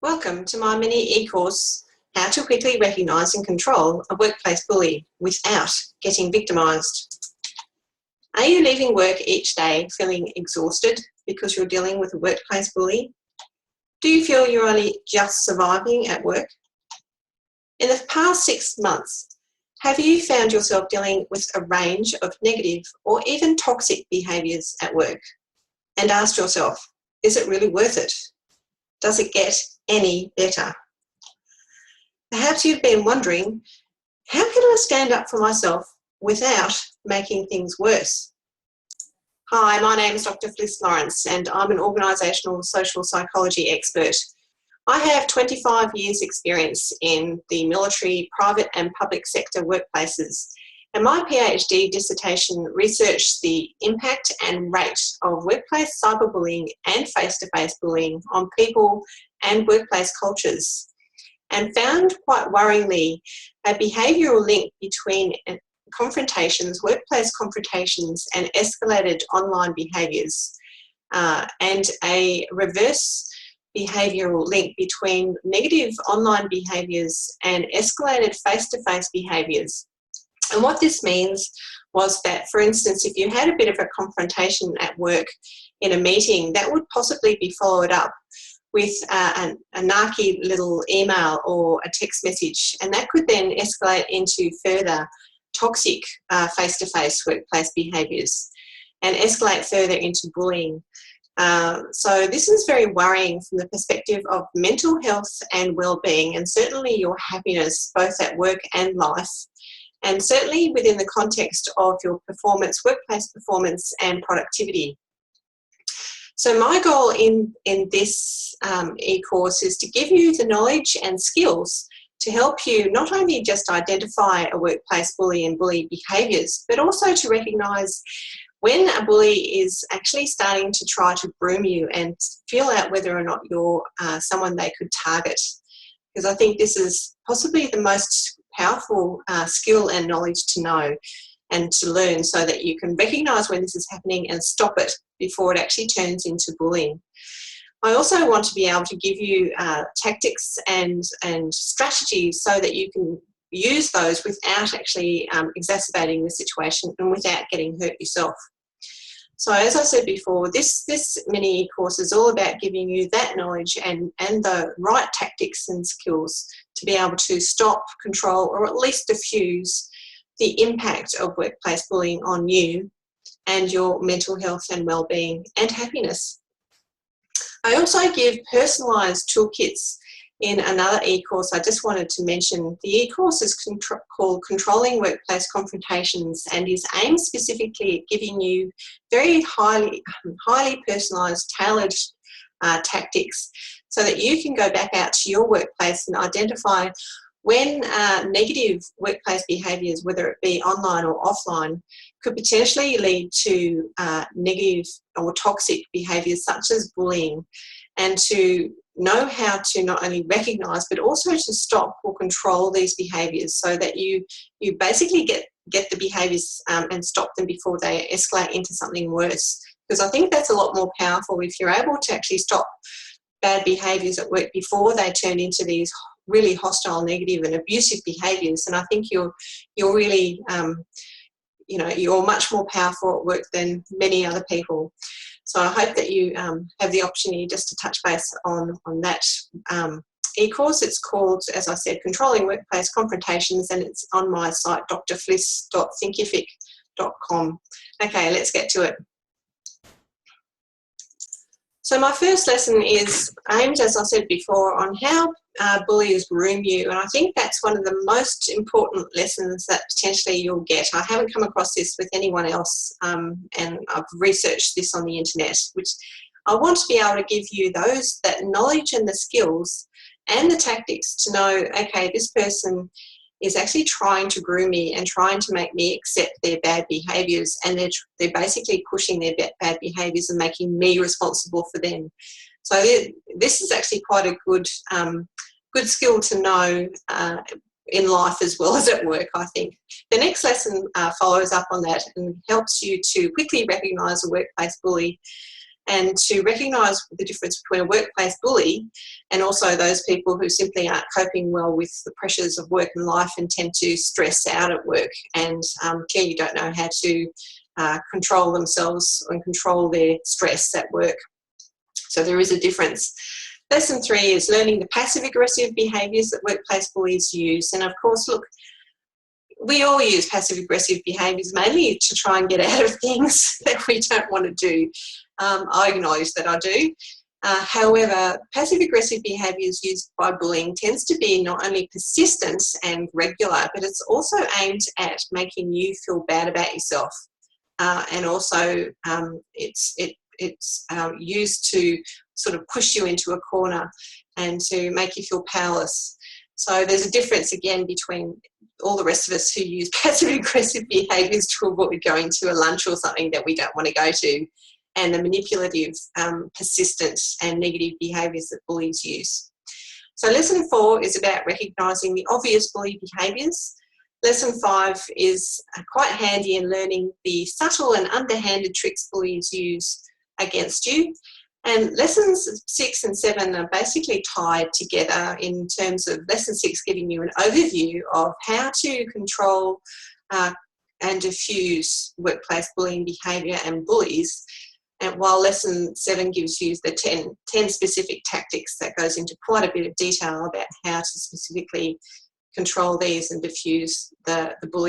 Welcome to my mini e-course, How to Quickly Recognise and Control a Workplace Bully Without Getting Victimised. Are you leaving work each day feeling exhausted because you're dealing with a workplace bully? Do you feel you're only just surviving at work? In the past 6 months, have you found yourself dealing with a range of negative or even toxic behaviours at work? And asked yourself, is it really worth it? Does it get any better? Perhaps you've been wondering, how can I stand up for myself without making things worse? Hi, my name is DrFlis and I'm an organisational social psychology expert. I have 25 years experience in the military, private and public sector workplaces, and my PhD dissertation researched the impact and rate of workplace cyberbullying and face-to-face bullying on people and workplace cultures, and found quite worryingly a behavioural link between confrontations, workplace confrontations and escalated online behaviours, and a reverse behavioural link between negative online behaviours and escalated face-to-face behaviours. And what this means was that, for instance, if you had a bit of a confrontation at work in a meeting, that would possibly be followed up with a narky little email or a text message, and that could then escalate into further toxic face-to-face workplace behaviours and escalate further into bullying. So this is very worrying from the perspective of mental health and well-being, and certainly your happiness both at work and life, and certainly within the context of your performance, workplace performance and productivity. So my goal in this e-course is to give you the knowledge and skills to help you not only just identify a workplace bully and bully behaviours, but also to recognise when a bully is actually starting to try to groom you and feel out whether or not you're someone they could target. Because I think this is possibly the most powerful skill and knowledge to know and to learn, so that you can recognise when this is happening and stop it before it actually turns into bullying. I also want to be able to give you tactics and strategies so that you can use those without actually exacerbating the situation and without getting hurt yourself. So as I said before, this mini course is all about giving you that knowledge and the right tactics and skills to be able to stop, control, or at least diffuse the impact of workplace bullying on you and your mental health and well-being and happiness. I also give personalised toolkits in another e-course I just wanted to mention. The e-course is called Controlling Workplace Confrontations and is aimed specifically at giving you very highly personalised, tailored tactics so that you can go back out to your workplace and identify when negative workplace behaviours, whether it be online or offline, could potentially lead to negative or toxic behaviours such as bullying, and to know how to not only recognise but also to stop or control these behaviours so that you basically get the behaviours and stop them before they escalate into something worse. Because I think that's a lot more powerful if you're able to actually stop bad behaviours at work before they turn into these really hostile, negative and abusive behaviours. And I think you're really, you're much more powerful at work than many other people. So I hope that you have the opportunity just to touch base on that e-course. It's called, as I said, Controlling Workplace Confrontations, and it's on my site, DrFlis.com. Okay, let's get to it. So my first lesson is aimed, as I said before, on how bullies groom you, and I think that's one of the most important lessons that potentially you'll get. I haven't come across this with anyone else, and I've researched this on the internet, which I want to be able to give you that knowledge and the skills and the tactics to know, okay, this person is actually trying to groom me and trying to make me accept their bad behaviours, and they're basically pushing their bad behaviours and making me responsible for them. So this is actually quite a good skill to know in life as well as at work, I think. The next lesson follows up on that and helps you to quickly recognise a workplace bully and to recognise the difference between a workplace bully and also those people who simply aren't coping well with the pressures of work and life and tend to stress out at work and clearly don't know how to control themselves and control their stress at work. So there is a difference. Lesson 3 is learning the passive-aggressive behaviours that workplace bullies use. And of course, look, we all use passive-aggressive behaviours mainly to try and get out of things that we don't want to do. I acknowledge that I do. However, passive-aggressive behaviours used by bullying tends to be not only persistent and regular, but it's also aimed at making you feel bad about yourself. And also it's used to sort of push you into a corner and to make you feel powerless. So there's a difference again between all the rest of us who use passive-aggressive behaviours to avoid going to a lunch or something that we don't want to go to, and the manipulative, persistent and negative behaviours that bullies use. So lesson 4 is about recognising the obvious bully behaviours. Lesson 5 is quite handy in learning the subtle and underhanded tricks bullies use against you. And lessons 6 and 7 are basically tied together in terms of lesson 6 giving you an overview of how to control and diffuse workplace bullying behaviour and bullies, and while lesson 7 gives you the 10 specific tactics that goes into quite a bit of detail about how to specifically control these and diffuse the bullying.